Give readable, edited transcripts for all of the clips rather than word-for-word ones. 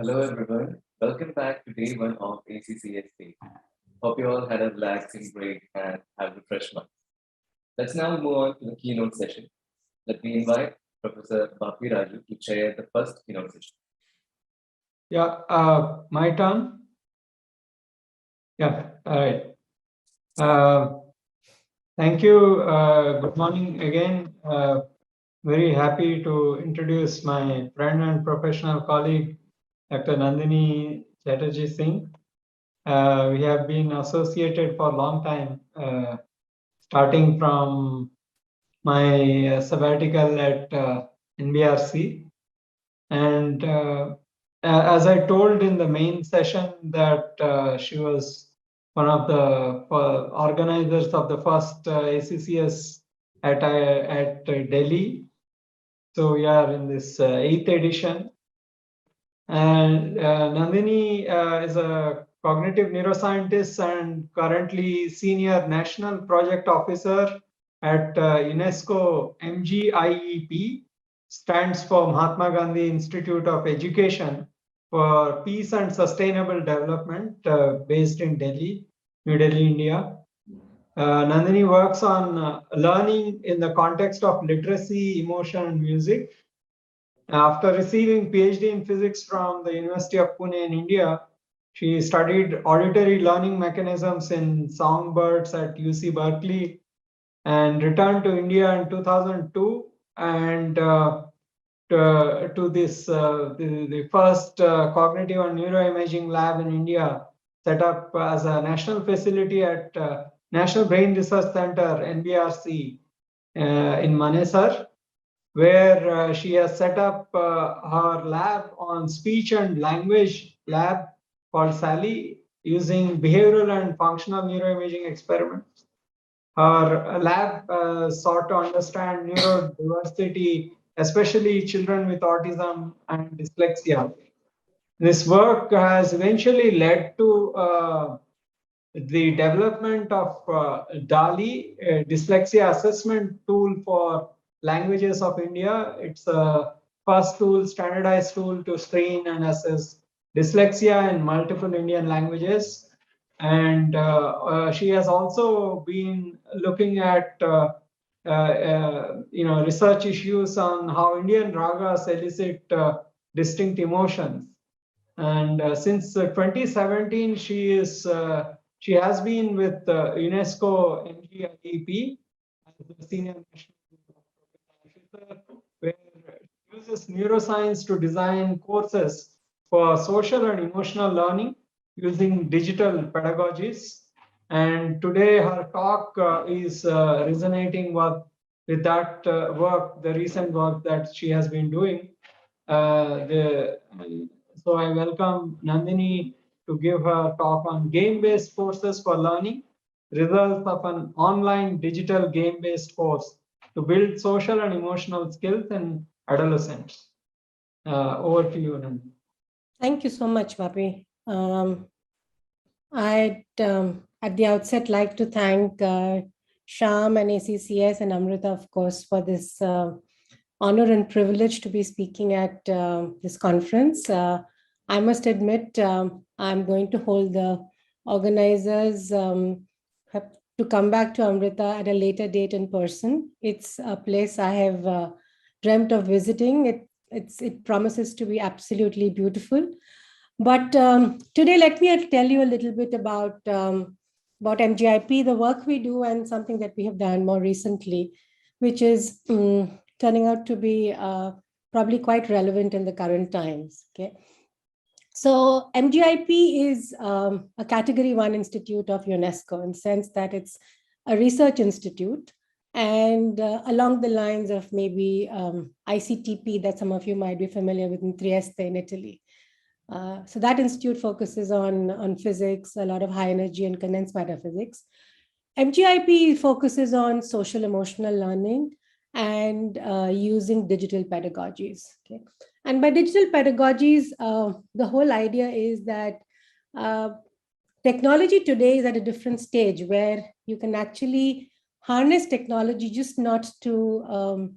Hello everyone, welcome back to day one of ACCS8. Hope you all had a relaxing break and have refreshed minds. Let's now move on to the keynote session. Let me invite Professor Bapi Raju to chair the first keynote session. Yeah, my turn. Yeah, all right. Thank you. Good morning again. Very happy to introduce my friend and professional colleague, Dr. Nandini Chatterjee Singh. We have been associated for a long time, starting from my sabbatical at NBRC. And as I told in the main session that she was one of the organizers of the first ACCS at Delhi. So we are in this 8th edition. And Nandini is a cognitive neuroscientist and currently senior national project officer at UNESCO MGIEP, stands for Mahatma Gandhi Institute of Education for Peace and Sustainable Development, based in Delhi, New Delhi, India. Nandini works on learning in the context of literacy, emotion, and music. After receiving PhD in physics from the University of Pune in India, she studied auditory learning mechanisms in songbirds at UC Berkeley and returned to India in 2002 and to this the first cognitive and neuroimaging lab in India, set up as a national facility at National Brain Research Center (NBRC) in Manesar, where she has set up her lab on speech and language lab called SALI, using behavioral and functional neuroimaging experiments. Her lab sought to understand neurodiversity, especially children with autism and dyslexia. This work has eventually led to the development of DALI, a dyslexia assessment tool for languages of India. It's a first tool, standardized tool to screen and assess dyslexia in multiple Indian languages. And she has also been looking at research issues on how Indian ragas elicit distinct emotions. And since 2017, she has been with UNESCO MGIEP as the senior national officer, where she uses neuroscience to design courses for social and emotional learning using digital pedagogies. And today her talk is resonating with that work, the recent work that she has been doing. So I welcome Nandini to give her talk on game-based courses for learning, results of an online digital game-based course to build social and emotional skills in adolescents. Over to you, Nandini. Thank you so much, Bapi. I'd at the outset like to thank Sham and ACCS and Amrita, of course, for this honor and privilege to be speaking at this conference. I must admit, I'm going to hold the organizers to come back to Amrita at a later date in person. It's a place I have dreamt of visiting. It promises to be absolutely beautiful. But today, let me tell you a little bit about MGIEP, the work we do, and something that we have done more recently, which is turning out to be probably quite relevant in the current times. Okay, so MGIEP is a Category 1 institute of UNESCO, in the sense that it's a research institute, and along the lines of maybe ICTP that some of you might be familiar with in Trieste in Italy. So that institute focuses on physics, a lot of high energy and condensed matter physics. MGIEP focuses on social emotional learning and using digital pedagogies. Okay? And by digital pedagogies, the whole idea is that technology today is at a different stage where you can actually harness technology just not to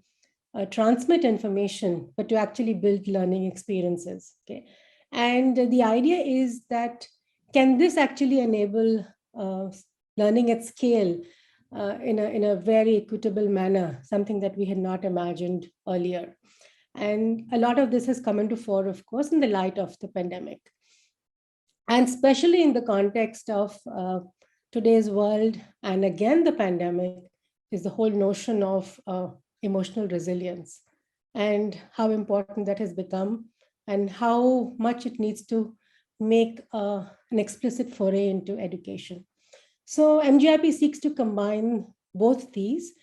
transmit information, but to actually build learning experiences. Okay? And the idea is that, can this actually enable learning at scale in a very equitable manner, something that we had not imagined earlier. And a lot of this has come into fore, of course, in the light of the pandemic. And especially in the context of today's world, and again, the pandemic, is the whole notion of emotional resilience and how important that has become and how much it needs to make an explicit foray into education. So MGIEP seeks to combine both these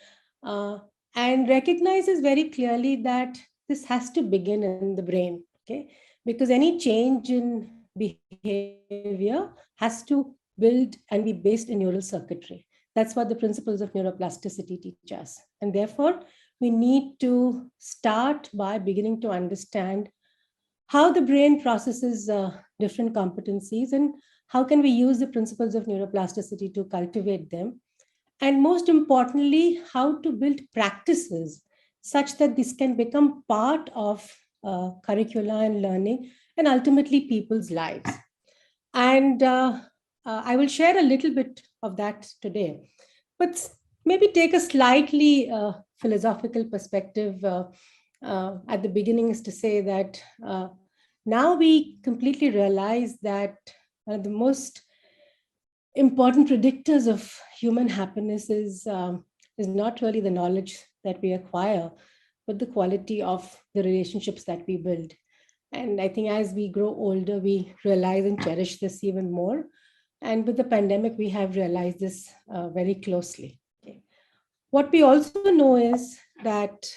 and recognizes very clearly that this has to begin in the brain, okay? Because any change in behavior has to build and be based in neural circuitry. That's what the principles of neuroplasticity teach us. And therefore, we need to start by beginning to understand how the brain processes different competencies and how can we use the principles of neuroplasticity to cultivate them. And most importantly, how to build practices such that this can become part of curricula and learning and ultimately people's lives. And I will share a little bit of that today, but maybe take a slightly philosophical perspective at the beginning, is to say that now we completely realize that one of the most important predictors of human happiness is not really the knowledge that we acquire, but the quality of the relationships that we build. And I think as we grow older, we realize and cherish this even more. And with the pandemic, we have realized this very closely. Okay. What we also know is that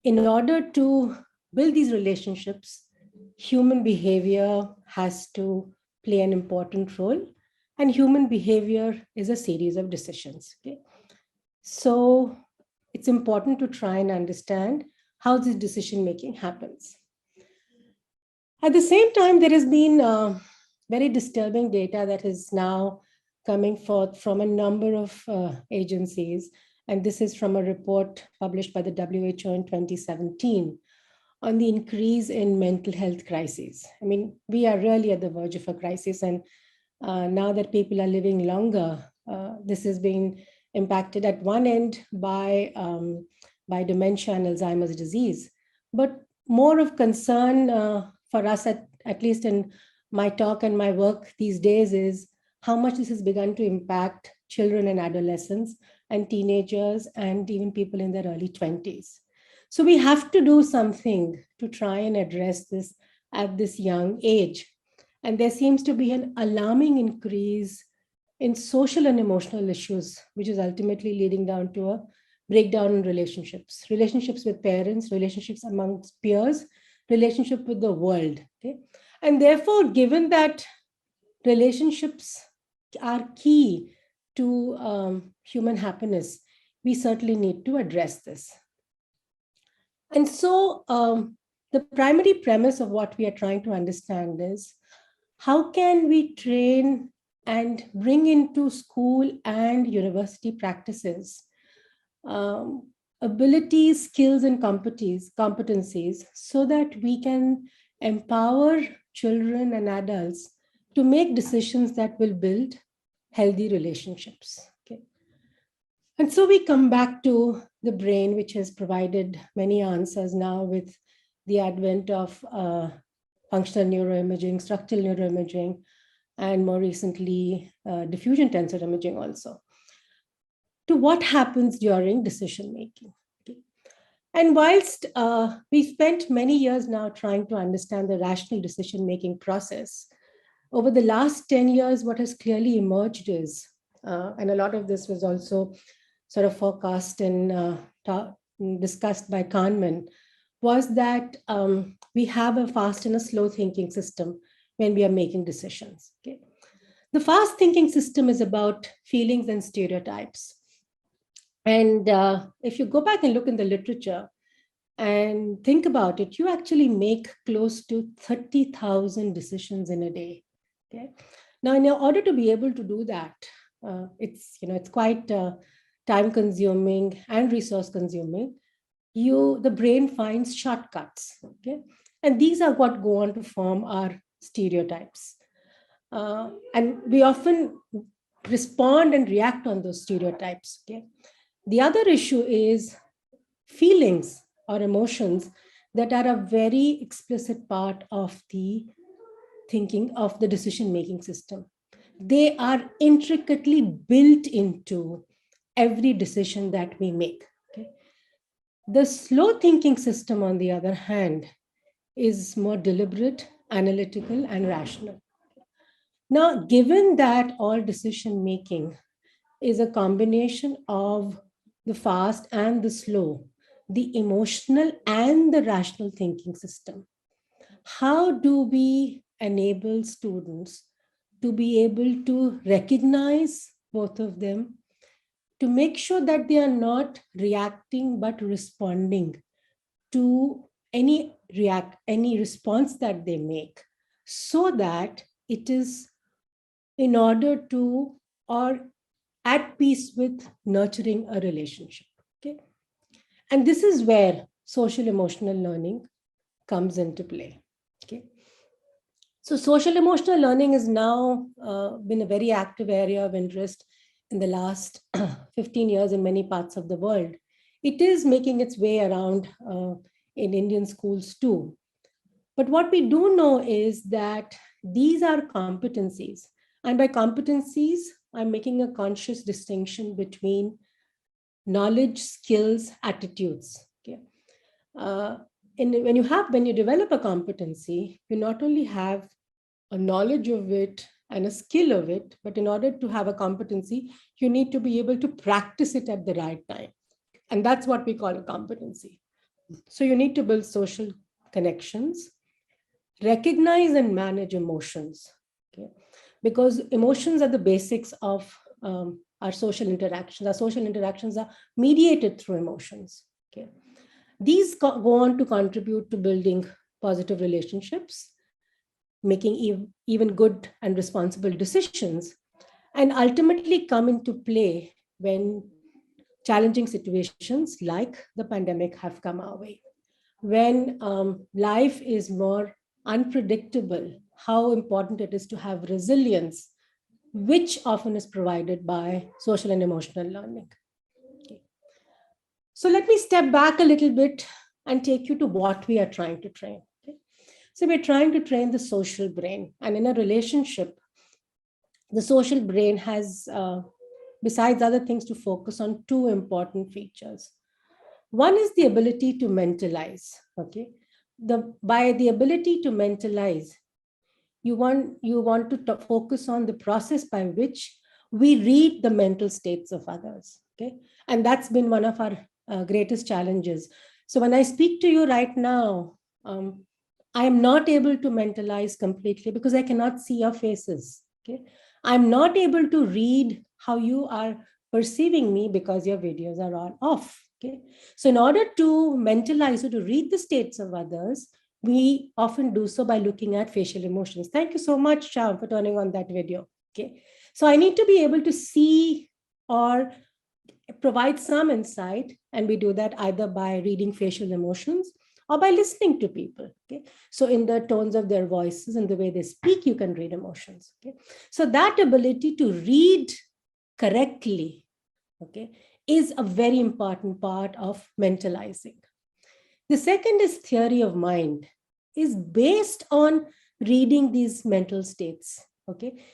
in order to build these relationships, human behavior has to play an important role. And human behavior is a series of decisions. Okay? So it's important to try and understand how this decision making happens. At the same time, there has been very disturbing data that is now coming forth from a number of agencies. And this is from a report published by the WHO in 2017 on the increase in mental health crises. I mean, we are really at the verge of a crisis. And now that people are living longer, this is being impacted at one end by dementia and Alzheimer's disease. But more of concern for us, at least in my talk and my work these days, is how much this has begun to impact children and adolescents and teenagers and even people in their early 20s. So we have to do something to try and address this at this young age. And there seems to be an alarming increase in social and emotional issues, which is ultimately leading down to a breakdown in relationships with parents, relationships amongst peers, relationship with the world. Okay? And therefore, given that relationships are key to human happiness, we certainly need to address this. And so the primary premise of what we are trying to understand is, how can we train and bring into school and university practices abilities, skills, and competencies so that we can empower children and adults to make decisions that will build healthy relationships. Okay. And so we come back to the brain, which has provided many answers now with the advent of functional neuroimaging, structural neuroimaging, and more recently, diffusion tensor imaging also, to what happens during decision making. Okay. And whilst we spent many years now trying to understand the rational decision making process, over the last 10 years, what has clearly emerged is, and a lot of this was also sort of forecast and discussed by Kahneman, was that we have a fast and a slow thinking system when we are making decisions. Okay? The fast thinking system is about feelings and stereotypes. And if you go back and look in the literature and think about it, you actually make close to 30,000 decisions in a day. Okay? Now, in order to be able to do that, it's quite time consuming and resource consuming. the brain finds shortcuts. Okay, and these are what go on to form our stereotypes. And we often respond and react on those stereotypes. Okay, the other issue is feelings or emotions that are a very explicit part of the thinking of the decision-making system. They are intricately built into every decision that we make. Okay? The slow thinking system, on the other hand, is more deliberate, analytical, and rational. Now, given that all decision-making is a combination of the fast and the slow, the emotional and the rational thinking system, how do we enable students to be able to recognize both of them, to make sure that they are not reacting but responding to any response that they make, so that it is in order to or at peace with nurturing a relationship. Okay, and this is where social emotional learning comes into play. Okay, so social emotional learning has now been a very active area of interest in the last 15 years in many parts of the world. It is making its way around in Indian schools too. But what we do know is that these are competencies. And by competencies, I'm making a conscious distinction between knowledge, skills, attitudes. Okay. When you develop a competency, you not only have a knowledge of it and a skill of it, but in order to have a competency, you need to be able to practice it at the right time. And that's what we call a competency. So you need to build social connections, recognize and manage emotions, okay? Because emotions are the basics of our social interactions. Our social interactions are mediated through emotions, okay? These go on to contribute to building positive relationships, making even good and responsible decisions, and ultimately come into play when challenging situations like the pandemic have come our way. When life is more unpredictable, how important it is to have resilience, which often is provided by social and emotional learning. Okay. So let me step back a little bit and take you to what we are trying to train. Okay. So we're trying to train the social brain, and in a relationship, the social brain has, besides other things, to focus on two important features. One is the ability to mentalize. Okay, by the ability to mentalize, you want to focus on the process by which we read the mental states of others. Okay, and that's been one of our greatest challenges. So when I speak to you right now, I am not able to mentalize completely because I cannot see your faces. Okay, I'm not able to read how you are perceiving me because your videos are all off. Okay, so in order to mentalize or to read the states of others, we often do so by looking at facial emotions. Thank you so much, Sham, for turning on that video. Okay, so I need to be able to see or provide some insight, and we do that either by reading facial emotions or by listening to people. Okay, so in the tones of their voices and the way they speak, you can read emotions. Okay, so that ability to read correctly, okay, is a very important part of mentalizing. The second is theory of mind, is based on reading these mental states. Okay,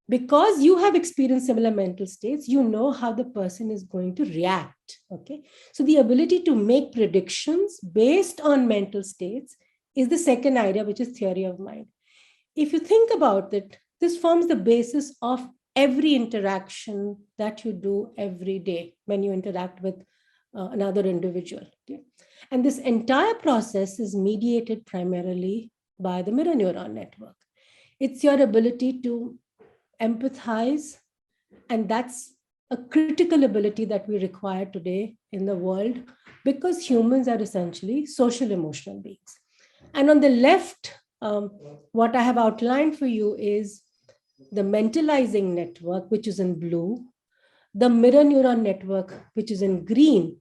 because you have experienced similar mental states, you know how the person is going to react. Okay, so the ability to make predictions based on mental states is the second idea, which is theory of mind. If you think about it, this forms the basis of every interaction that you do every day when you interact with another individual. Okay? And this entire process is mediated primarily by the mirror neuron network. It's your ability to empathize, and that's a critical ability that we require today in the world, because humans are essentially social emotional beings. And on the left, what I have outlined for you is the mentalizing network, which is in blue, the mirror neuron network, which is in green.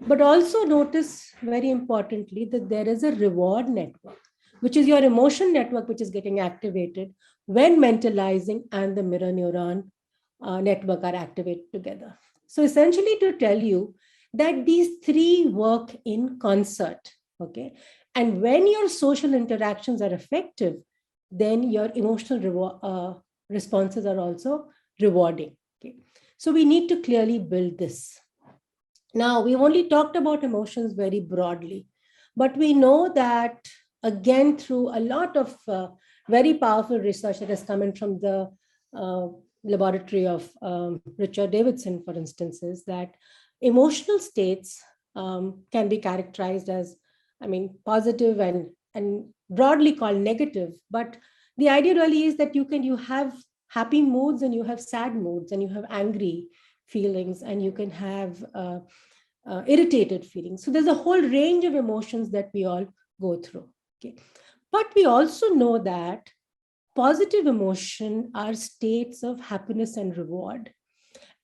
But also notice very importantly that there is a reward network, which is your emotion network, which is getting activated when mentalizing and the mirror neuron network are activated together. So essentially to tell you that these three work in concert, okay? And when your social interactions are effective, then your emotional responses are also rewarding, okay? So we need to clearly build this. Now, we've only talked about emotions very broadly, but we know that, again, through a lot of very powerful research that has come in from the laboratory of Richard Davidson, for instance, is that emotional states can be characterized as, positive and broadly called negative. But the idea really is that you have happy moods and you have sad moods and you have angry feelings and you can have irritated feelings. So there's a whole range of emotions that we all go through. Okay, but we also know that positive emotion are states of happiness and reward,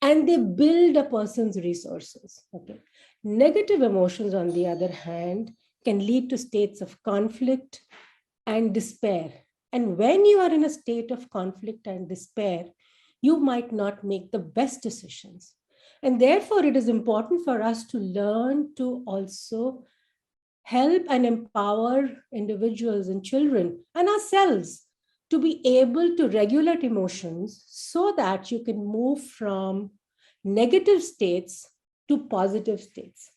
and they build a person's resources. Okay, negative emotions, on the other hand, can lead to states of conflict and despair. And when you are in a state of conflict and despair, you might not make the best decisions. And therefore, it is important for us to learn to also help and empower individuals and children and ourselves to be able to regulate emotions so that you can move from negative states to positive states.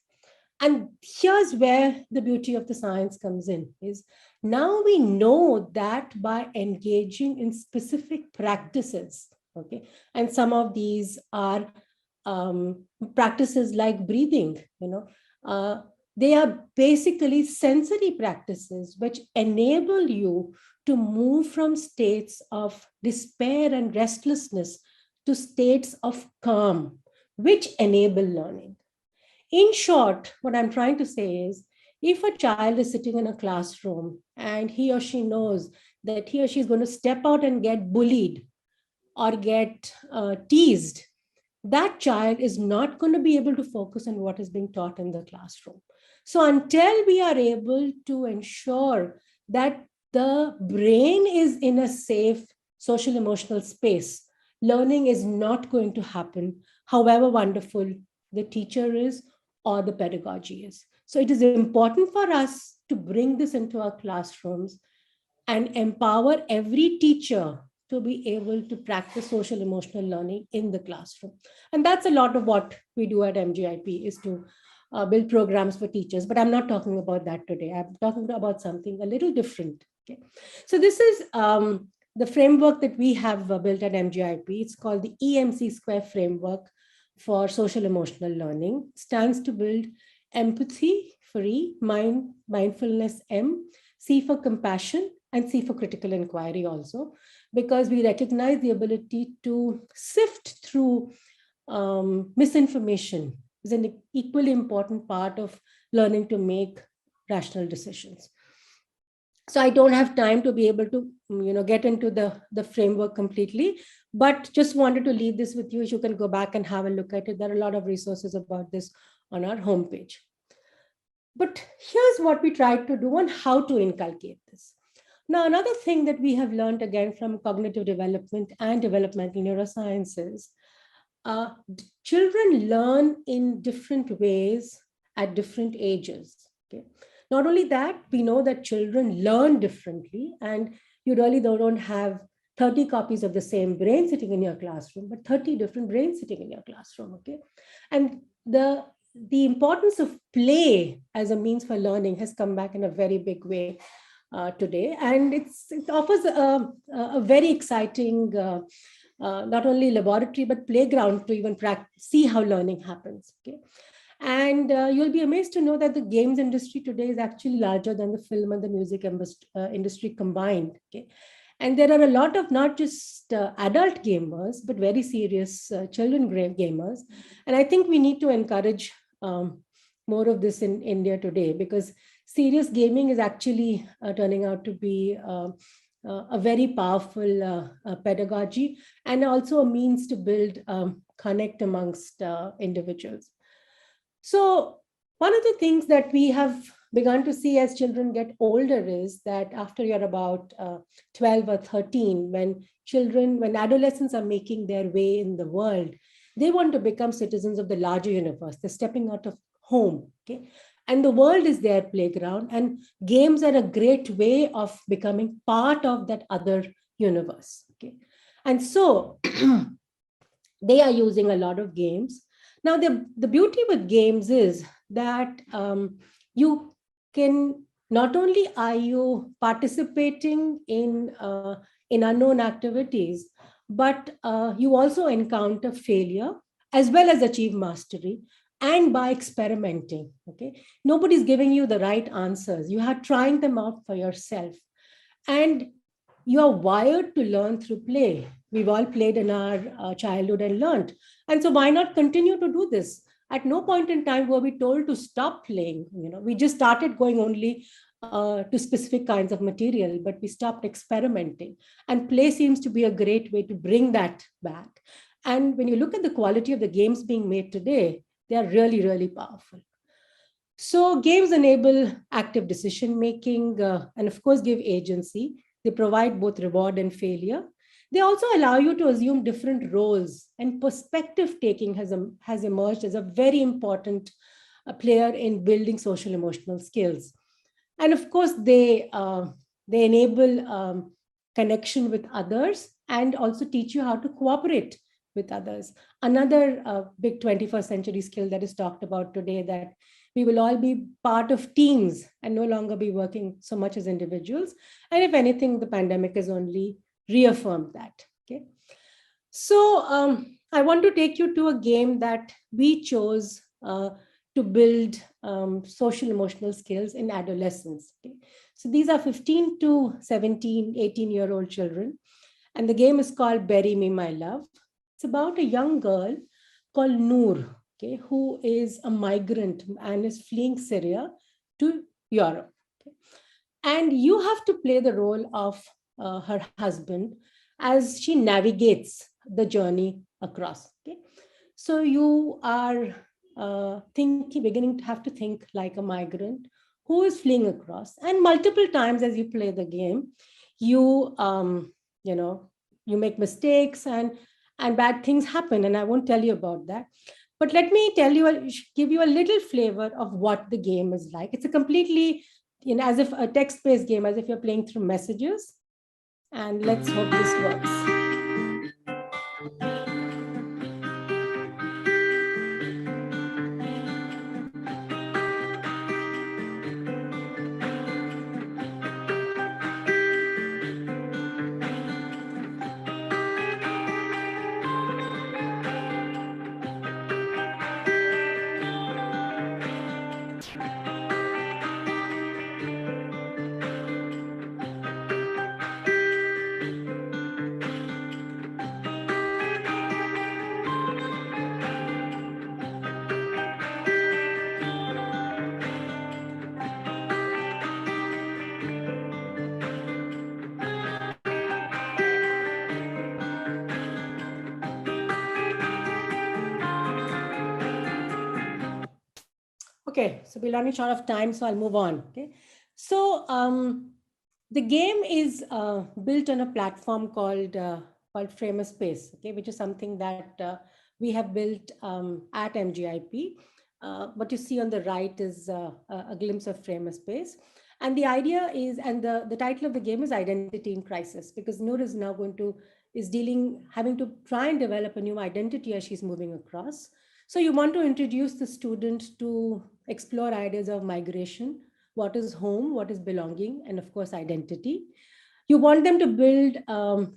And here's where the beauty of the science comes in, is now we know that by engaging in specific practices, okay, and some of these are practices like breathing, they are basically sensory practices which enable you to move from states of despair and restlessness to states of calm, which enable learning. In short, what I'm trying to say is, if a child is sitting in a classroom and he or she knows that he or she is going to step out and get bullied or get teased, that child is not going to be able to focus on what is being taught in the classroom. So until we are able to ensure that the brain is in a safe social emotional space, learning is not going to happen, however wonderful the teacher is or the pedagogy is. So it is important for us to bring this into our classrooms and empower every teacher to be able to practice social emotional learning in the classroom. And that's a lot of what we do at MGIEP, is to build programs for teachers. But I'm not talking about that today. I'm talking about something a little different. Okay. So this is the framework that we have built at MGIEP. It's called the EMC Square Framework for Social Emotional Learning. It stands to build empathy for E, mindfulness M, C for compassion, and C for critical inquiry also, because we recognize the ability to sift through misinformation is an equally important part of learning to make rational decisions. So I don't have time to be able to get into the framework completely, but just wanted to leave this with you. You can go back and have a look at it. There are a lot of resources about this on our homepage. But here's what we tried to do and how to inculcate this. Now, another thing that we have learned again from cognitive development and developmental neurosciences, children learn in different ways at different ages. Okay? Not only that, we know that children learn differently, and you really don't have 30 copies of the same brain sitting in your classroom, but 30 different brains sitting in your classroom. Okay, and the importance of play as a means for learning has come back in a very big way today, and it offers a very exciting not only laboratory but playground to even see how learning happens. Okay, and you'll be amazed to know that the games industry today is actually larger than the film and the music industry combined. Okay, and there are a lot of not just adult gamers but very serious children gamers, and I think we need to encourage more of this in India today, because serious gaming is actually turning out to be a very powerful pedagogy and also a means to build connect amongst individuals. So One of the things that we have begun to see as children get older is that after you're about 12 or 13, when adolescents are making their way in the world, they want to become citizens of the larger universe. They're stepping out of home, okay? And the world is their playground, and games are a great way of becoming part of that other universe, okay? And so they are using a lot of games. Now, the beauty with games is that you can, not only are you participating in unknown activities, but you also encounter failure as well as achieve mastery, and by experimenting, okay? Nobody's giving you the right answers. You are trying them out for yourself. And you are wired to learn through play. We've all played in our childhood and learned. And so why not continue to do this? At no point in time were we told to stop playing. We just started going only to specific kinds of material, but we stopped experimenting. And play seems to be a great way to bring that back. And when you look at the quality of the games being made today, they are really, really powerful. So games enable active decision making and of course give agency. They provide both reward and failure. They also allow you to assume different roles, and perspective taking has emerged as a very important player in building social emotional skills. And of course, they enable connection with others and also teach you how to cooperate with others. Another big 21st century skill that is talked about today, that we will all be part of teams and no longer be working so much as individuals. And if anything, the pandemic has only reaffirmed that. Okay. So I want to take you to a game that we chose to build social emotional skills in adolescents. Okay. So these are 15 to 17, 18-year-old children. And the game is called Bury Me, My Love. It's about a young girl called Noor, okay, who is a migrant and is fleeing Syria to Europe. Okay. And you have to play the role of her husband as she navigates the journey across. Okay. So you are beginning to have to think like a migrant who is fleeing across. And multiple times as you play the game, you make mistakes and bad things happen. And I won't tell you about that. But let me give you a little flavor of what the game is like. It's a completely, as if a text-based game, as if you're playing through messages. And let's hope this works. Okay, so we're running short of time, so I'll move on. Okay, so the game is built on a platform called Frame a Space, okay, which is something that we have built at MGIEP. What you see on the right is a glimpse of Frame a Space. And the idea is, and the title of the game is Identity in Crisis, because Noor is now having to try and develop a new identity as she's moving across. So you want to introduce the student to explore ideas of migration, what is home, what is belonging, and of course, identity. You want them to build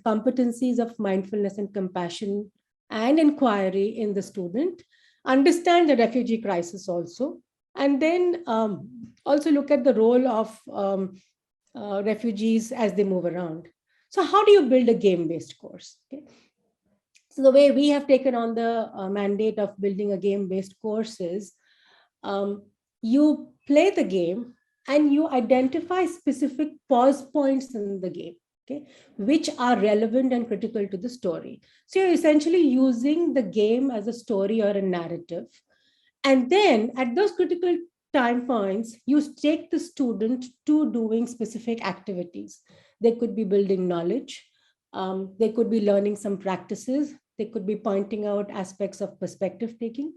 competencies of mindfulness and compassion and inquiry in the student, understand the refugee crisis also, and then also look at the role of refugees as they move around. So how do you build a game-based course? Okay. So the way we have taken on the mandate of building a game-based course is you play the game and you identify specific pause points in the game, okay, which are relevant and critical to the story. So you're essentially using the game as a story or a narrative. And then at those critical time points, you take the student to doing specific activities. They could be building knowledge. They could be learning some practices. They could be pointing out aspects of perspective taking.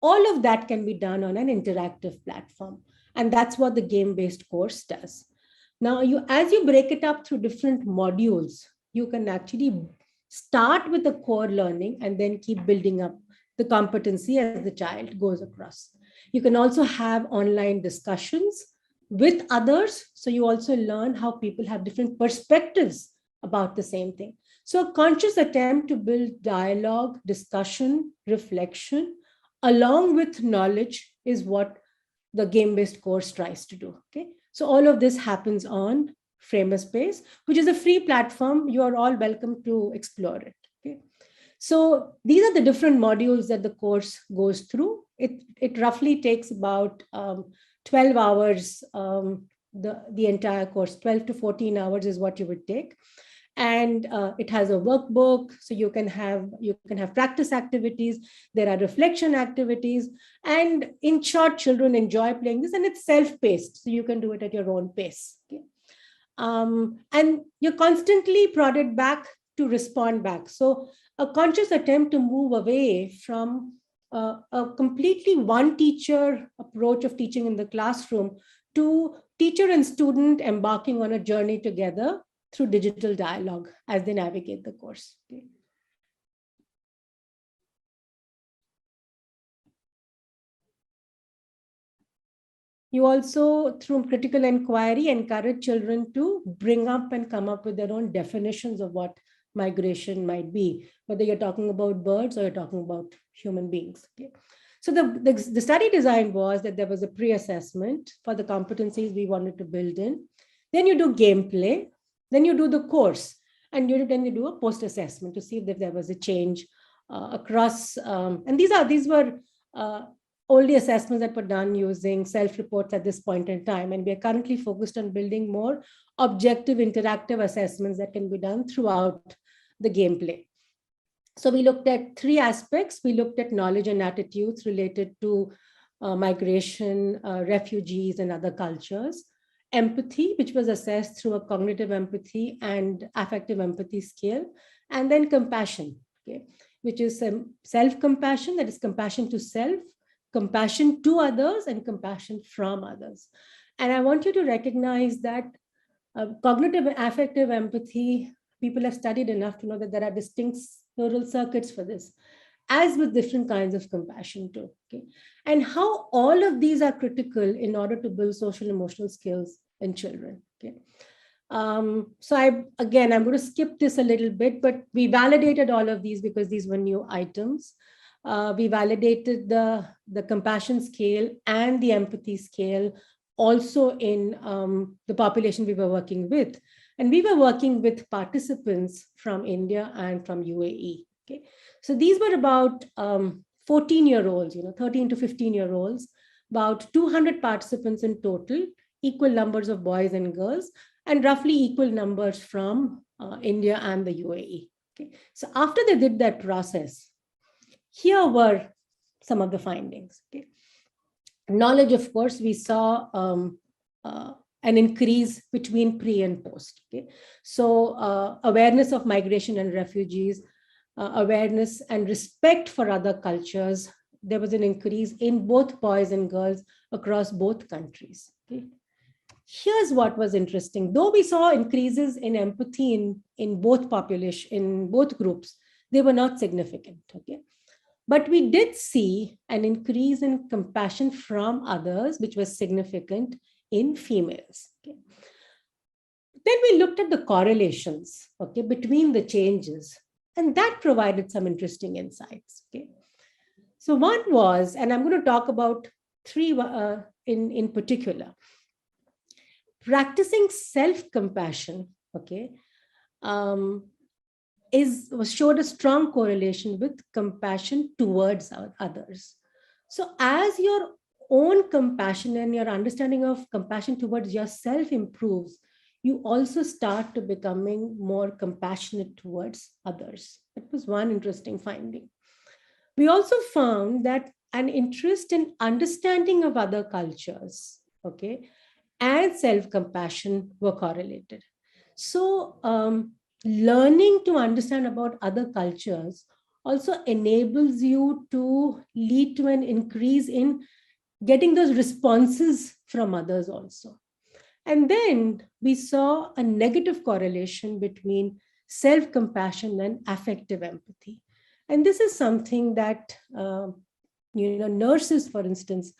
All of that can be done on an interactive platform. And that's what the game-based course does. Now, as you break it up through different modules, you can actually start with the core learning and then keep building up the competency as the child goes across. You can also have online discussions with others. So you also learn how people have different perspectives about the same thing. So a conscious attempt to build dialogue, discussion, reflection, along with knowledge is what the game-based course tries to do. Okay, so all of this happens on Framerspace, which is a free platform. You are all welcome to explore it. Okay, so these are the different modules that the course goes through. It roughly takes about 12 hours. The entire course, 12 to 14 hours is what you would take. And it has a workbook, so you can have practice activities. There are reflection activities, and in short, children enjoy playing this, and it's self-paced, so you can do it at your own pace. Okay? And you're constantly prodded back to respond back. So a conscious attempt to move away from a completely one teacher approach of teaching in the classroom to teacher and student embarking on a journey together through digital dialogue as they navigate the course. Okay. You also, through critical inquiry, encourage children to bring up and come up with their own definitions of what migration might be, whether you're talking about birds or you're talking about human beings. Okay. So the study design was that there was a pre-assessment for the competencies we wanted to build in. Then you do gameplay. Then you do the course, and then you do a post-assessment to see if there was a change across. And these were only assessments that were done using self-reports at this point in time. And we are currently focused on building more objective interactive assessments that can be done throughout the gameplay. So we looked at three aspects. We looked at knowledge and attitudes related to migration, refugees, and other cultures. Empathy, which was assessed through a cognitive empathy and affective empathy scale, and then compassion, okay, which is self-compassion, that is compassion to self, compassion to others, and compassion from others. And I want you to recognize that cognitive and affective empathy, people have studied enough to know that there are distinct neural circuits for this, as with different kinds of compassion too. Okay? And how all of these are critical in order to build social emotional skills in children. Okay? So I'm going to skip this a little bit, but we validated all of these because these were new items. We validated the compassion scale and the empathy scale also in the population we were working with. And we were working with participants from India and from UAE. Okay? So these were about 14-year-olds, 13 to 15-year-olds, about 200 participants in total, equal numbers of boys and girls, and roughly equal numbers from India and the UAE. Okay? So after they did that process, here were some of the findings. Okay? Knowledge, of course, we saw an increase between pre and post. Okay? So awareness of migration and refugees, awareness and respect for other cultures, there was an increase in both boys and girls across both countries. Okay? Here's what was interesting. Though we saw increases in empathy in both population, in both groups, they were not significant. Okay? But we did see an increase in compassion from others, which was significant in females. Okay? Then we looked at the correlations, okay, between the changes, and that provided some interesting insights. Okay? So one was, and I'm going to talk about three in particular. Practicing self-compassion, okay, showed a strong correlation with compassion towards others. So as your own compassion and your understanding of compassion towards yourself improves, you also start to becoming more compassionate towards others. That was one interesting finding. We also found that an interest in understanding of other cultures, okay, and self-compassion were correlated. So learning to understand about other cultures also enables you to lead to an increase in getting those responses from others also. And then we saw a negative correlation between self-compassion and affective empathy. And this is something that nurses, for instance,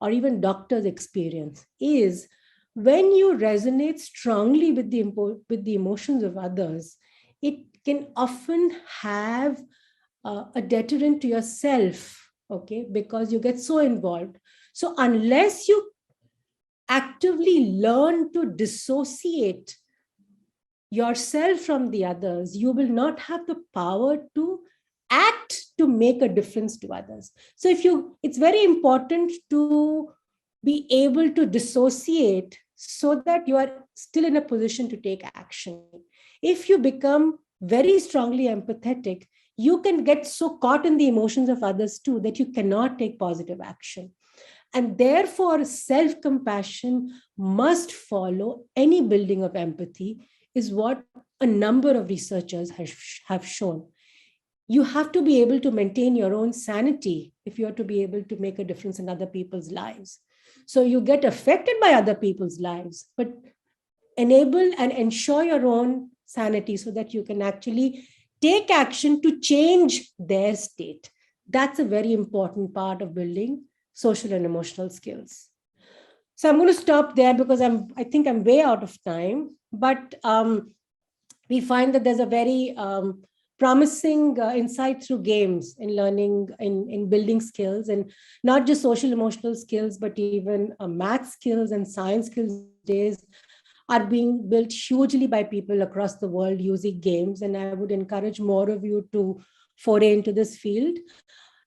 or even doctors experience, is when you resonate strongly with the emotions of others, it can often have a deterrent to yourself, okay, because you get so involved. So unless you actively learn to dissociate yourself from the others, you will not have the power to act to make a difference to others. So it's very important to be able to dissociate so that you are still in a position to take action. If you become very strongly empathetic, you can get so caught in the emotions of others too that you cannot take positive action. And therefore, self-compassion must follow any building of empathy, is what a number of researchers have shown. You have to be able to maintain your own sanity if you are to be able to make a difference in other people's lives. So you get affected by other people's lives, but enable and ensure your own sanity so that you can actually take action to change their state. That's a very important part of building social and emotional skills. So I'm going to stop there because I think I'm way out of time, but we find that there's a very promising insight through games in learning, in building skills, and not just social emotional skills, but even math skills and science skills days are being built hugely by people across the world using games. And I would encourage more of you to foray into this field.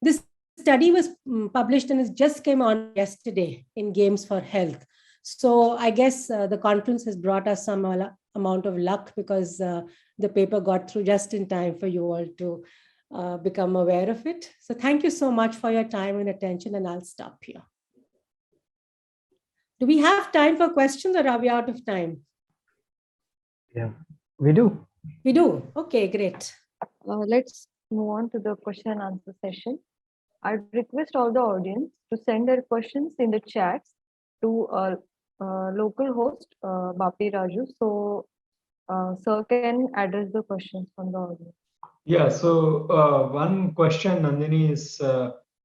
This study was published and it just came on yesterday in Games for Health. So I guess the conference has brought us some amount of luck, because the paper got through just in time for you all to become aware of it. So thank you so much for your time and attention, and I'll stop here. Do we have time for questions, or are we out of time? Yeah, we do. We do. Okay, great. Let's move on to the question and answer session. I'd request all the audience to send their questions in the chats to our local host, Bapi Raju. So, sir can address the questions from the audience. Yeah, so one question, Nandini, is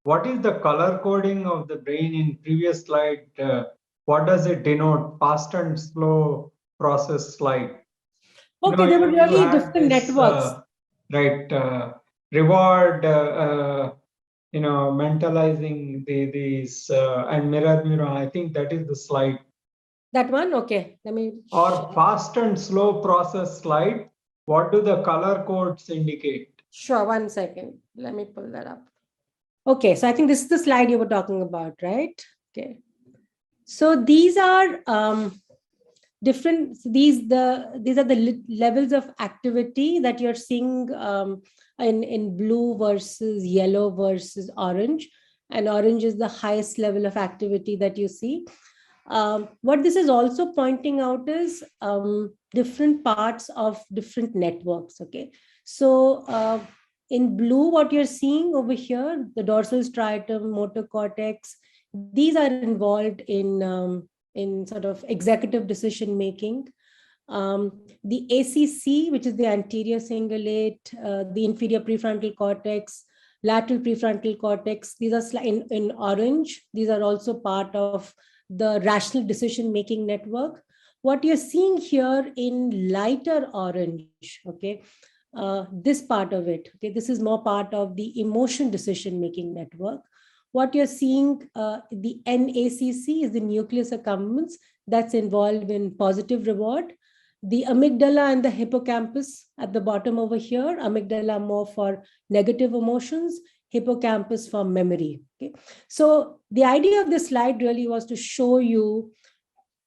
what is the color coding of the brain in previous slide? What does it denote? Fast and slow process slide. Okay, there were really different networks. Right, reward, mentalizing these and mirror. I think that is the slide. That one, okay. Let me. Or fast and slow process slide. What do the color codes indicate? Sure, 1 second. Let me pull that up. Okay, so I think this is the slide you were talking about, right? Okay. So these are different. These are the levels of activity that you're seeing in blue versus yellow versus orange, and orange is the highest level of activity that you see. What this is also pointing out is different parts of different networks. Okay, so in blue, what you're seeing over here, the dorsal striatum, motor cortex, these are involved in sort of executive decision making. The ACC, which is the anterior cingulate, the inferior prefrontal cortex, lateral prefrontal cortex, these are in orange. These are also part of the rational decision making network. What you're seeing here in lighter orange, okay, this part of it, okay, this is more part of the emotion decision making network. What you're seeing, the NACC is the nucleus accumbens, that's involved in positive reward. The amygdala and the hippocampus at the bottom over here, amygdala more for negative emotions, hippocampus for memory. Okay, so the idea of this slide really was to show you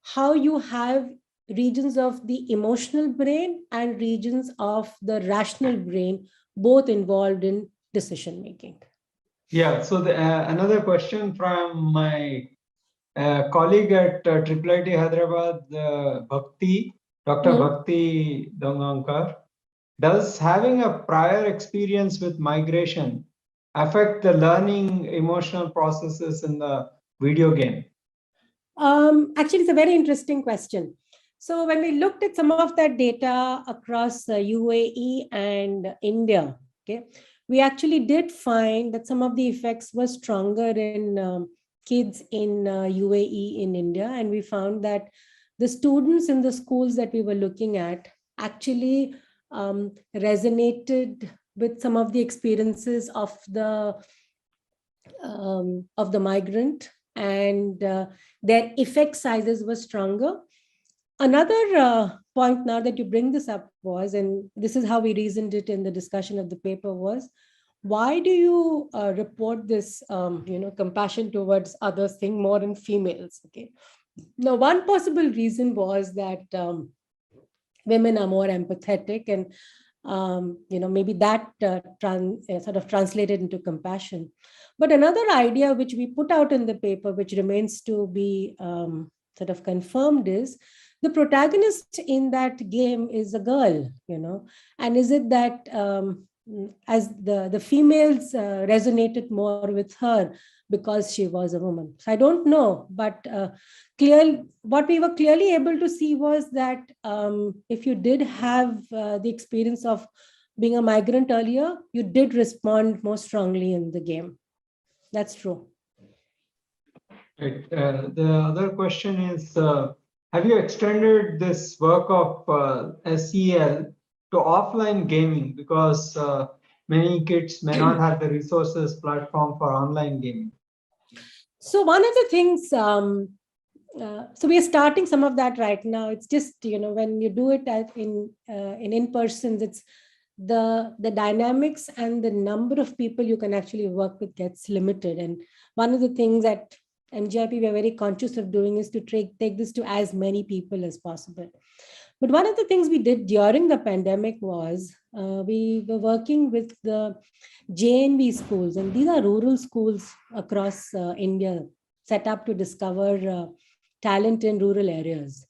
how you have regions of the emotional brain and regions of the rational brain, both involved in decision making. Yeah, so another question from my colleague at IIIT Hyderabad, Dr. Bhakti Dongankar. Does having a prior experience with migration affect the learning emotional processes in the video game? Actually, it's a very interesting question. So when we looked at some of that data across UAE and India, okay, we actually did find that some of the effects were stronger in kids in UAE in India. And we found that the students in the schools that we were looking at actually resonated with some of the experiences of the migrant, and their effect sizes were stronger. Another point now that you bring this up was, and this is how we reasoned it in the discussion of the paper, was why do you report this compassion towards others thing more in females? Okay, now one possible reason was that women are more empathetic, and maybe that sort of translated into compassion. But another idea which we put out in the paper, which remains to be sort of confirmed, is the protagonist in that game is a girl, and is it that as the females resonated more with her because she was a woman? So I don't know, but what we were clearly able to see was that if you did have the experience of being a migrant earlier, you did respond more strongly in the game. That's true. Right. The other question is, have you extended this work of SEL to offline gaming? Because many kids may not have the resources platform for online gaming. So one of the things, so we are starting some of that right now. It's just, when you do it in person, it's the dynamics and the number of people you can actually work with gets limited. And one of the things that MGIEP we are very conscious of doing is to take this to as many people as possible. But one of the things we did during the pandemic was we were working with the JNV schools, and these are rural schools across India set up to discover talent in rural areas.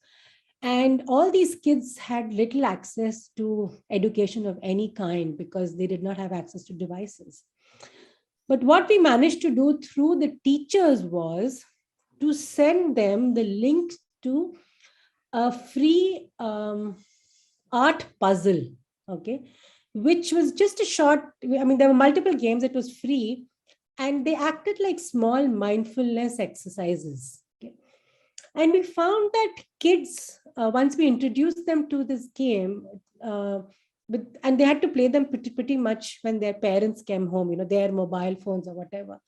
And all these kids had little access to education of any kind because they did not have access to devices. But what we managed to do through the teachers was to send them the link to a free art puzzle, okay, which was just a short, there were multiple games, it was free, and they acted like small mindfulness exercises. Okay? And we found that kids, once we introduced them to this game, and they had to play them pretty much when their parents came home, their mobile phones or whatever.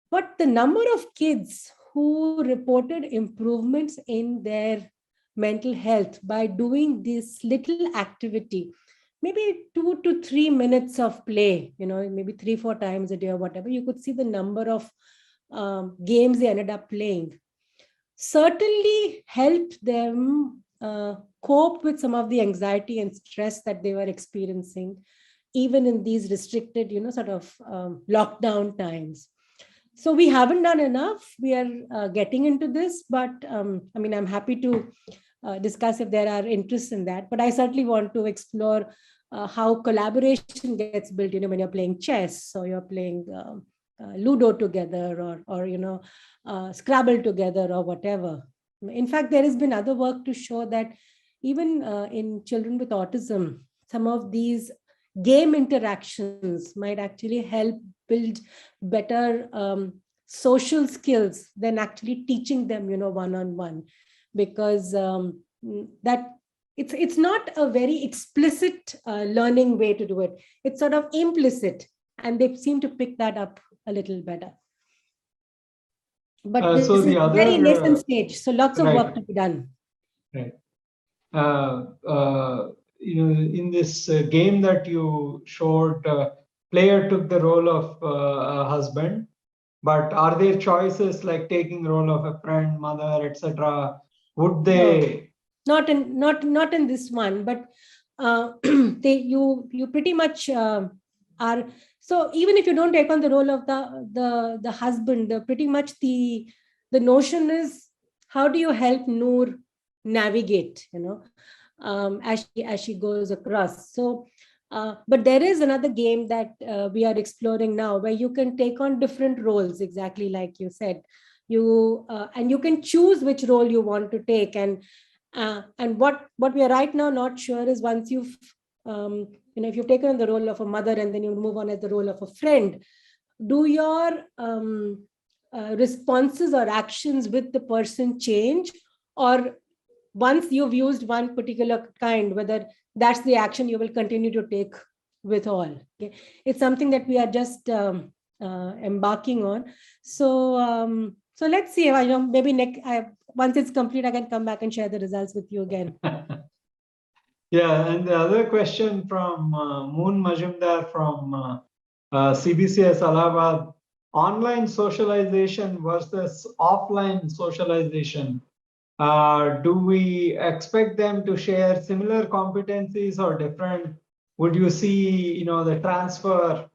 But the number of kids who reported improvements in their mental health by doing this little activity, maybe 2 to 3 minutes of play, maybe 3-4 times a day or whatever, you could see the number of games they ended up playing, certainly helped them cope with some of the anxiety and stress that they were experiencing, even in these restricted, sort of lockdown times. So we haven't done enough. We are getting into this, but I'm happy to discuss if there are interests in that. But I certainly want to explore how collaboration gets built, when you're playing chess or you're playing Ludo together or Scrabble together or whatever. In fact, there has been other work to show that even in children with autism, some of these game interactions might actually help build better social skills than actually teaching them, one-on-one, because that it's not a very explicit learning way to do it. It's sort of implicit, and they seem to pick that up a little better. But this is a very nascent stage, so lots of work to be done. Right. In this game that you showed, player took the role of a husband, but are there choices like taking role of a friend, mother, etc.? Would they? No, not in this one, but you pretty much are So even if you don't take on the role of the husband, pretty much the notion is, how do you help Noor navigate, as she goes across. So, but there is another game that we are exploring now, where you can take on different roles, exactly like you said. And you can choose which role you want to take. And what we are right now not sure is, once you've if you've taken on the role of a mother and then you move on as the role of a friend, do your responses or actions with the person change? Or once you've used one particular kind, whether that's the action you will continue to take with all? Okay? It's something that we are just embarking on. So so let's see. Maybe once it's complete, I can come back and share the results with you again. Yeah, and the other question from Moon Majumdar from CBCS Allahabad: online socialization versus offline socialization. Do we expect them to share similar competencies or different? Would you see, the transfer,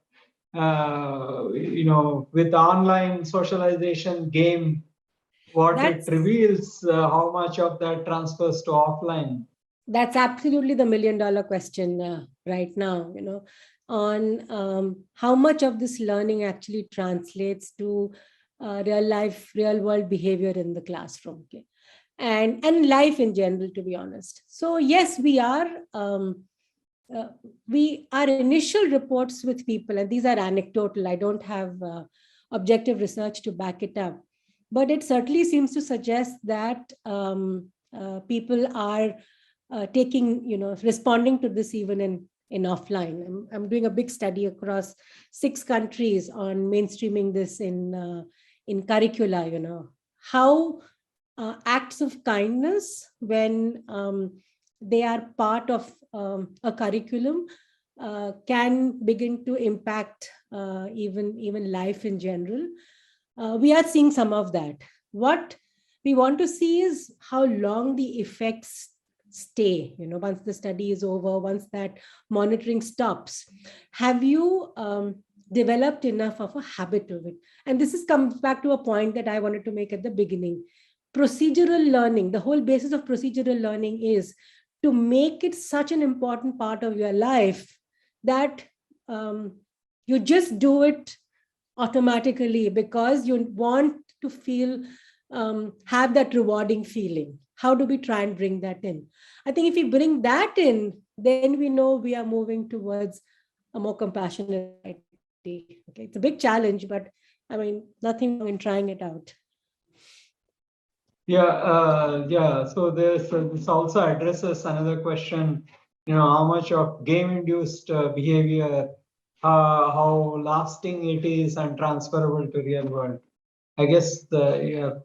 with online socialization game, what it reveals, how much of that transfers to offline? That's absolutely the $1 million question right now, on how much of this learning actually translates to real world behavior in the classroom. Okay? And life in general, to be honest. So yes, we are our initial reports with people, and these are anecdotal, I don't have objective research to back it up, but it certainly seems to suggest that people are responding to this even in offline. I'm doing a big study across 6 countries on mainstreaming this in curricula, how acts of kindness, when they are part of a curriculum, can begin to impact even life in general. We are seeing some of that. What we want to see is how long the effects stay, once the study is over, once that monitoring stops. Have you developed enough of a habit of it? And this comes back to a point that I wanted to make at the beginning. Procedural learning, the whole basis of procedural learning is to make it such an important part of your life that you just do it automatically because you want to feel, have that rewarding feeling. How do we try and bring that in? I think if we bring that in, then we know we are moving towards a more compassionate society. Okay, it's a big challenge, but I mean, nothing wrong in trying it out. Yeah. So this also addresses another question. How much of game-induced behavior, how lasting it is and transferable to real world. I guess you have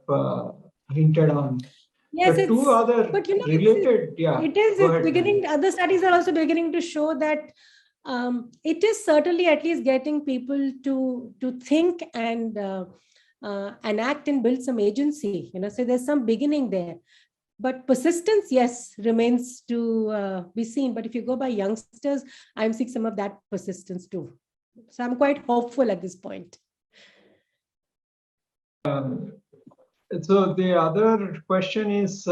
hinted on. Yes, the two other related. It's beginning. Other studies are also beginning to show that it is certainly at least getting people to think and act and build some agency. So there's some beginning there. But persistence, yes, remains to be seen. But if you go by youngsters, I'm seeing some of that persistence too. So I'm quite hopeful at this point. So the other question is,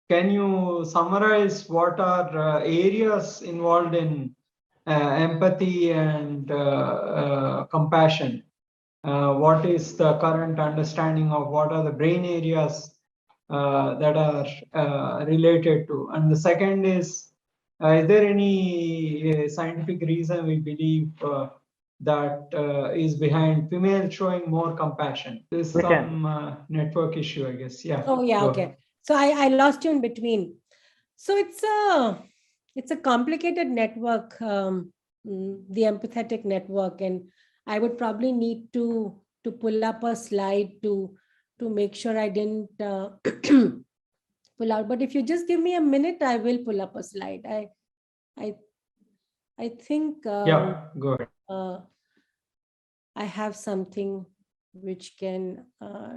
can you summarize what are areas involved in empathy and compassion? What is the current understanding of what are the brain areas that are related to? And the second is there any scientific reason we believe that is behind female showing more compassion? There's some network issue, I guess. Yeah. Oh, yeah. Okay. So I lost you in between. So it's a complicated network, the empathetic network, and I would probably need to pull up a slide to make sure I didn't pull out. But if you just give me a minute, I will pull up a slide. I think yeah, go ahead. I have something which can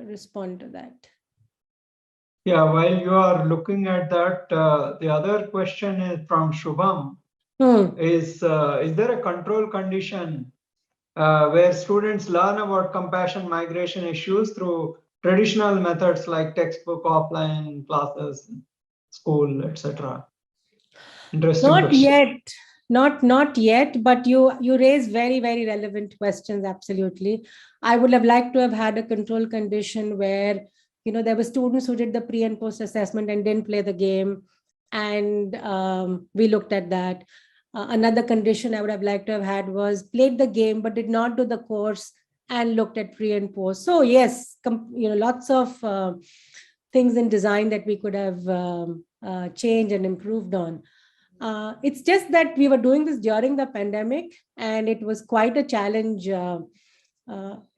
respond to that. Yeah, while you are looking at that, the other question is from Shubham. Is there a control condition where students learn about compassion migration issues through traditional methods like textbook, offline classes, school, etc. Interesting Not question. yet, not yet, but you raise very relevant questions. Absolutely, I would have liked to have had a control condition where there were students who did the pre and post assessment and didn't play the game, and we looked at that. Another condition I would have liked to have had was played the game but did not do the course and looked at pre and post. So yes, lots of things in design that we could have changed and improved on. It's just that we were doing this during the pandemic, and it was quite a challenge in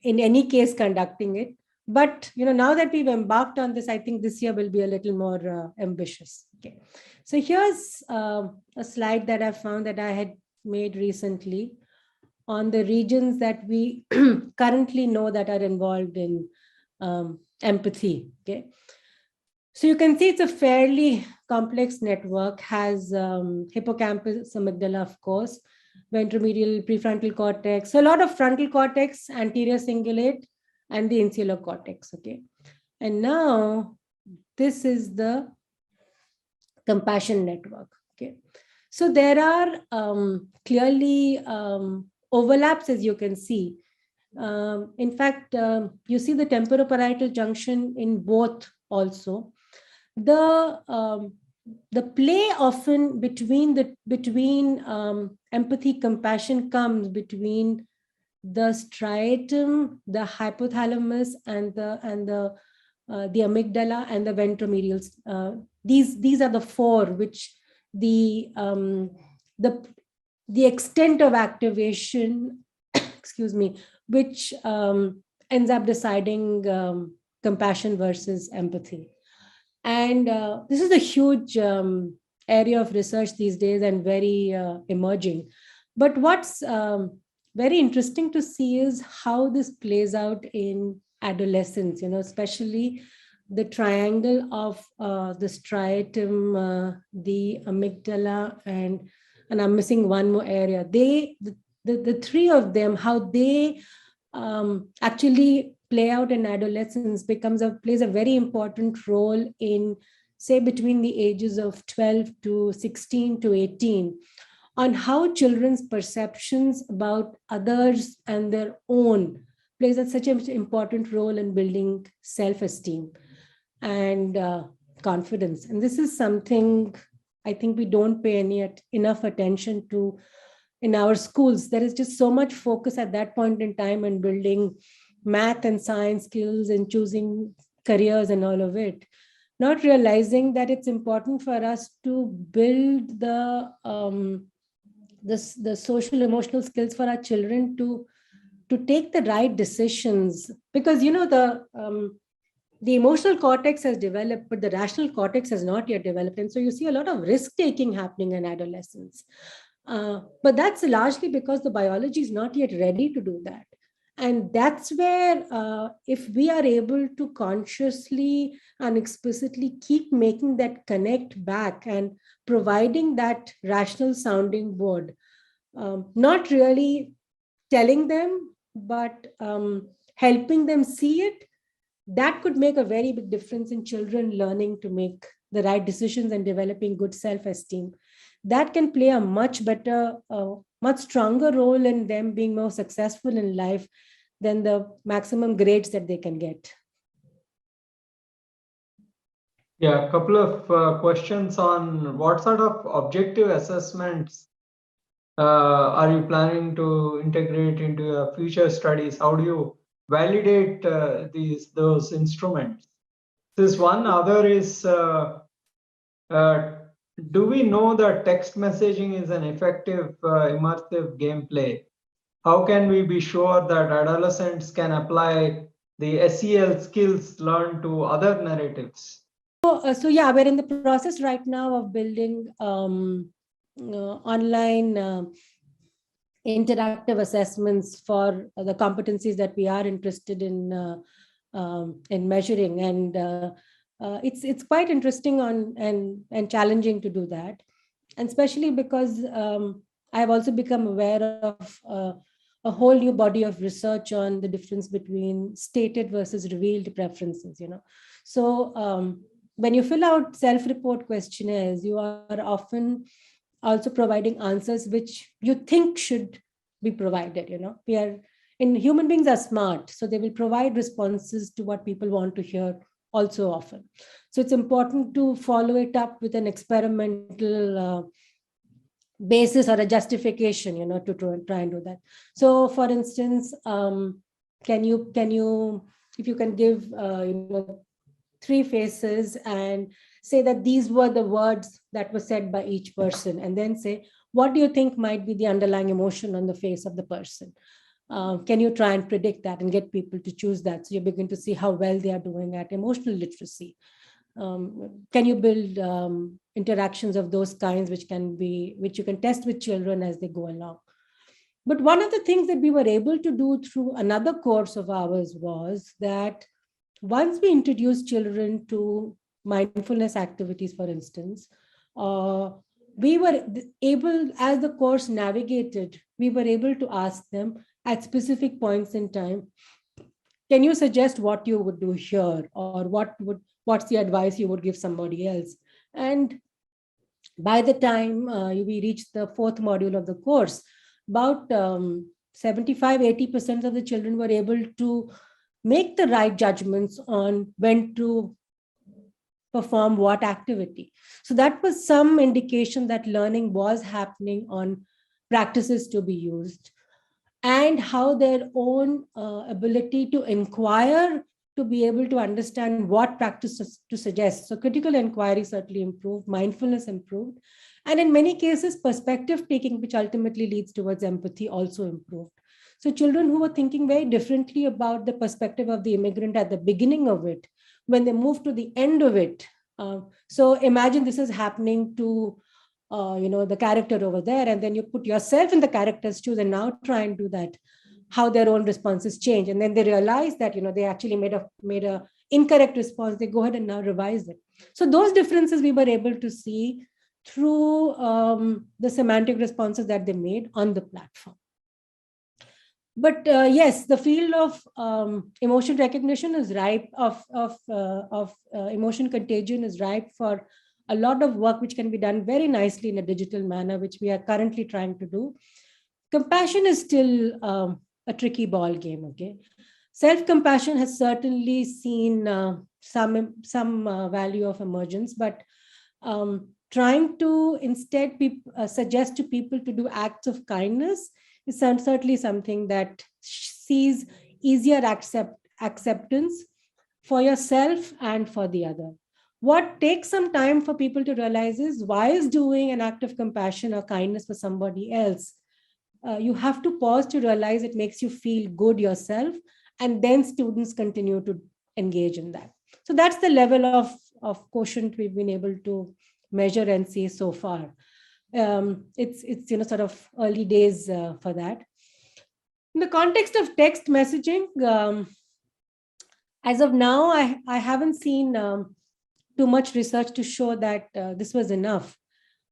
any case conducting it. But now that we've embarked on this, I think this year will be a little more ambitious. Okay, so here's a slide that I found that I had made recently on the regions that we currently know that are involved in empathy. Okay, so you can see it's a fairly complex network, has hippocampus, amygdala, of course, ventromedial, prefrontal cortex, so a lot of frontal cortex, anterior cingulate, and the insular cortex. Okay, and now this is the compassion network. Okay, so there are clearly overlaps, as you can see. In fact, you see the temporoparietal junction in both also. The play often between empathy, compassion comes between the striatum, the hypothalamus, and the amygdala and the ventromedial. These are the four which the extent of activation, excuse me, which ends up deciding compassion versus empathy. And this is a huge area of research these days and very emerging. But what's very interesting to see is how this plays out in adolescence, especially the triangle of the striatum, the amygdala, and I'm missing one more area. The three of them, how they actually play out in adolescence plays a very important role in, say, between the ages of 12 to 16 to 18, on how children's perceptions about others and their own plays such an important role in building self-esteem and confidence. And this is something I think we don't pay enough attention to in our schools. There is just so much focus at that point in time on building math and science skills and choosing careers and all of it, not realizing that it's important for us to build the social emotional skills for our children to take the right decisions, because the emotional cortex has developed, but the rational cortex has not yet developed. And so you see a lot of risk taking happening in adolescence. But that's largely because the biology is not yet ready to do that. And that's where if we are able to consciously and explicitly keep making that connect back and providing that rational sounding board, not really telling them, but helping them see it, that could make a very big difference in children learning to make the right decisions and developing good self-esteem. That can play a much better, much stronger role in them being more successful in life than the maximum grades that they can get. Yeah, a couple of questions on what sort of objective assessments are you planning to integrate into your future studies? How do you validate those instruments? This one. Other is, do we know that text messaging is an effective immersive gameplay? How can we be sure that adolescents can apply the SEL skills learned to other narratives? So yeah, we're in the process right now of building online interactive assessments for the competencies that we are interested in measuring, and it's quite interesting and challenging to do that, and especially because I've also become aware of a whole new body of research on the difference between stated versus revealed preferences, So when you fill out self-report questionnaires, you are often also providing answers which you think should be provided. Human beings are smart, so they will provide responses to what people want to hear also often. So it's important to follow it up with an experimental basis or a justification, to try and do that. So for instance, can you, if you can give, 3 faces and say that these were the words that were said by each person, and then say, what do you think might be the underlying emotion on the face of the person? Can you try and predict that and get people to choose that? So you begin to see how well they are doing at emotional literacy. Can you build interactions of those kinds, which you can test with children as they go along? But one of the things that we were able to do through another course of ours was that once we introduced children to mindfulness activities, for instance, we were able, as the course navigated, we were able to ask them at specific points in time, can you suggest what you would do here, or what's the advice you would give somebody else? And by the time we reached the 4th module of the course, about 75-80% of the children were able to make the right judgments on when to perform what activity. So that was some indication that learning was happening on practices to be used, and how their own ability to inquire, to be able to understand what practices to suggest. So critical inquiry certainly improved, mindfulness improved, and in many cases, perspective taking, which ultimately leads towards empathy, also improved. So children who were thinking very differently about the perspective of the immigrant at the beginning of it, when they move to the end of it. So imagine this is happening to the character over there, and then you put yourself in the character's shoes and now try and do that, how their own responses change. And then they realize that, they actually made a incorrect response. They go ahead and now revise it. So those differences we were able to see through the semantic responses that they made on the platform. But yes, the field of emotion recognition is ripe, of emotion contagion is ripe for a lot of work which can be done very nicely in a digital manner, which we are currently trying to do. Compassion is still a tricky ball game. Okay, self-compassion has certainly seen some value of emergence, but trying to instead suggest to people to do acts of kindness is certainly something that sees easier acceptance for yourself and for the other. What takes some time for people to realize is, while doing an act of compassion or kindness for somebody else, you have to pause to realize it makes you feel good yourself, and then students continue to engage in that. So that's the level of quotient we've been able to measure and see so far. It's sort of early days for that. In the context of text messaging, as of now, I haven't seen too much research to show that this was enough.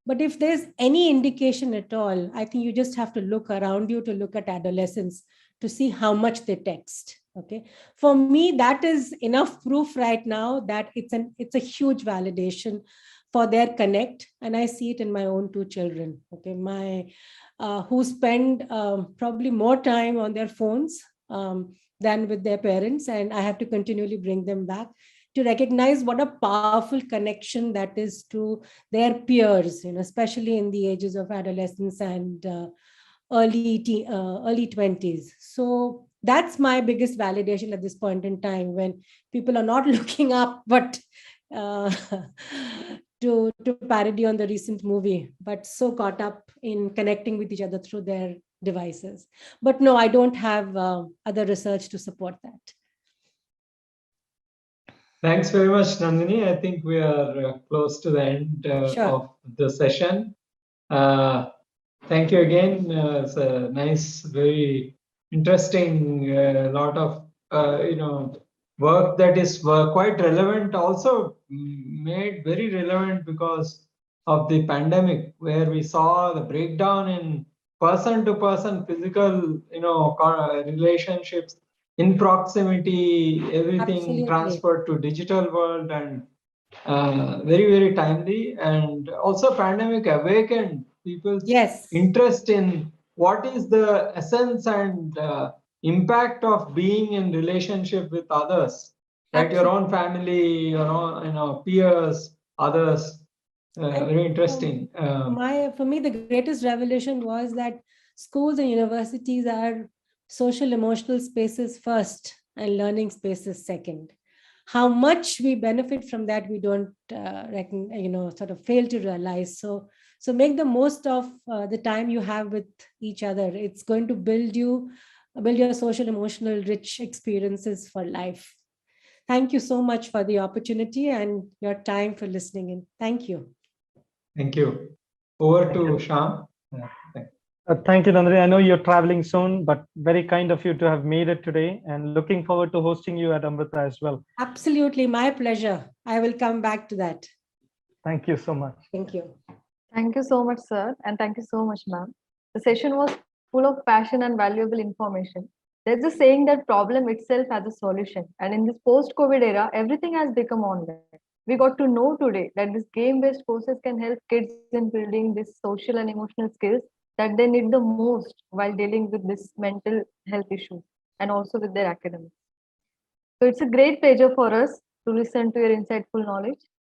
But if there's any indication at all, I think you just have to look around you, to look at adolescents, to see how much they text. Okay, for me, that is enough proof right now that it's a huge validation for their connect, and I see it in my own 2 children. Okay, who spend probably more time on their phones than with their parents, and I have to continually bring them back to recognize what a powerful connection that is to their peers, especially in the ages of adolescence and early 20s. So that's my biggest validation at this point in time, when people are not looking up, but to parody on the recent movie, but so caught up in connecting with each other through their devices. But no, I don't have other research to support that. Thanks very much, Nandini. I think we are close to the end of the session. Thank you again. It's a nice, very interesting lot of work that is quite relevant, also made very relevant because of the pandemic, where we saw the breakdown in person-to-person physical, relationships in proximity, everything Absolutely. transferred to digital world, and very, very timely. And also pandemic awakened people's Yes. interest in what is the essence and impact of being in relationship with others, right? Your own family, peers, others. Very interesting. For me, the greatest revelation was that schools and universities are social emotional spaces first and learning spaces second. How much we benefit from that, we don't sort of fail to realize. So make the most of the time you have with each other. It's going to build your social emotional rich experiences for life. Thank you so much for the opportunity and your time for listening in. Thank you. Thank you. Over to Shyam. Thank you, Nandini. I know you're traveling soon, but very kind of you to have made it today, and looking forward to hosting you at Amrita as well. Absolutely, my pleasure. I will come back to that. Thank you so much. Thank you. Thank you so much, sir. And thank you so much, ma'am. The session was full of passion and valuable information. There's a saying that problem itself has a solution. And in this post-COVID era, everything has become online. We got to know today that this game-based courses can help kids in building these social and emotional skills that they need the most while dealing with this mental health issue and also with their academics. So it's a great pleasure for us to listen to your insightful knowledge.